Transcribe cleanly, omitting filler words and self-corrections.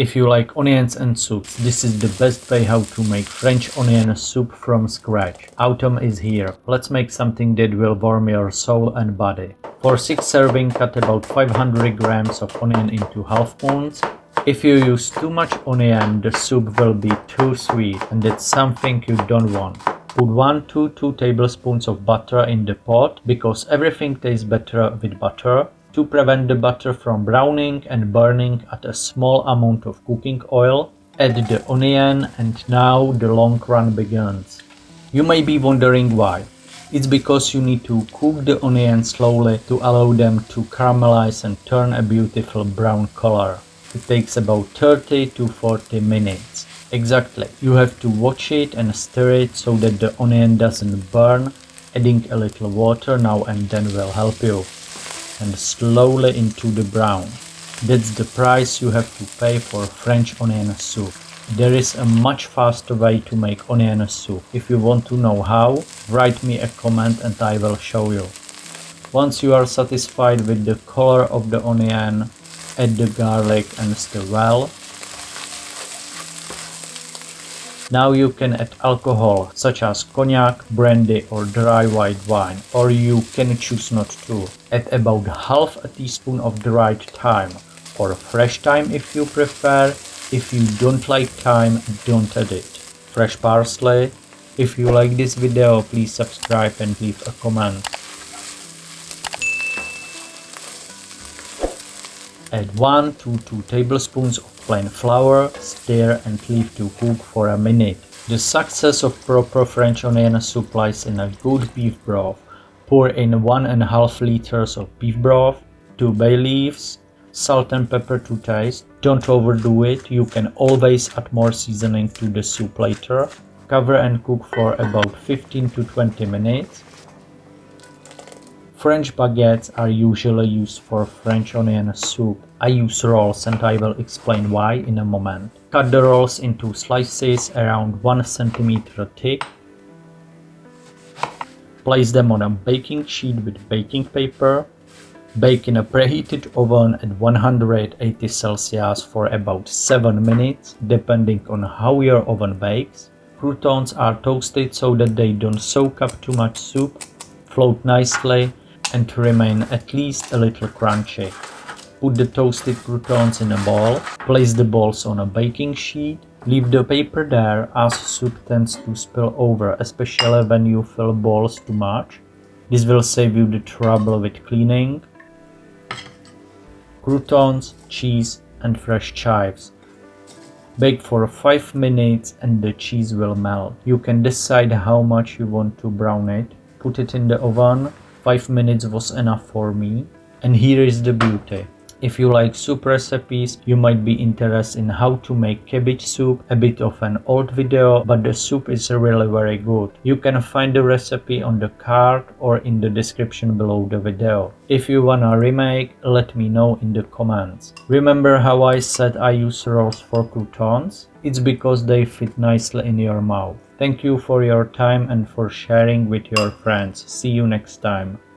If you like onions and soups, this is the best way how to make French onion soup from scratch. Autumn is here. Let's make something that will warm your soul and body. For 6 servings, cut about 500 grams of onion into half moons. If you use too much onion, the soup will be too sweet, and that's something you don't want. Put 1 to 2 tablespoons of butter in the pot, because everything tastes better with butter. To prevent the butter from browning and burning, add a small amount of cooking oil. Add the onion, and now the long run begins. You may be wondering why. It's because you need to cook the onions slowly to allow them to caramelize and turn a beautiful brown color. It takes about 30 to 40 minutes. Exactly. You have to watch it and stir it so that the onion doesn't burn. Adding a little water now and then will help you. And slowly into the brown. That's the price you have to pay for French onion soup. There is a much faster way to make onion soup. If you want to know how, write me a comment and I will show you. Once you are satisfied with the color of the onion, add the garlic and stir well. Now you can add alcohol, such as cognac, brandy or dry white wine, or you can choose not to. Add about half a teaspoon of dried thyme, or fresh thyme if you prefer. If you don't like thyme, don't add it. Fresh parsley. If you like this video, please subscribe and leave a comment. Add 1 to 2 tablespoons of plain flour, stir and leave to cook for a minute. The success of proper French onion soup lies in a good beef broth. Pour in 1.5 liters of beef broth, 2 bay leaves, salt and pepper to taste. Don't overdo it, you can always add more seasoning to the soup later. Cover and cook for about 15 to 20 minutes. French baguettes are usually used for French onion soup. I use rolls and I will explain why in a moment. Cut the rolls into slices around 1 cm thick. Place them on a baking sheet with baking paper. Bake in a preheated oven at 180 Celsius for about 7 minutes, depending on how your oven bakes. Croutons are toasted so that they don't soak up too much soup, float nicely, and remain at least a little crunchy. Put the toasted croutons in a bowl, place the balls on a baking sheet, leave the paper there as soup tends to spill over, especially when you fill balls too much. This will save you the trouble with cleaning. Croutons, cheese and fresh chives. Bake for 5 minutes and the cheese will melt. You can decide how much you want to brown it. Put it in the oven. 5 minutes was enough for me. And here is the beauty. If you like soup recipes, you might be interested in how to make cabbage soup, a bit of an old video, but the soup is really very good. You can find the recipe on the card or in the description below the video. If you wanna remake, let me know in the comments. Remember how I said I use rolls for croutons? It's because they fit nicely in your mouth. Thank you for your time and for sharing with your friends. See you next time.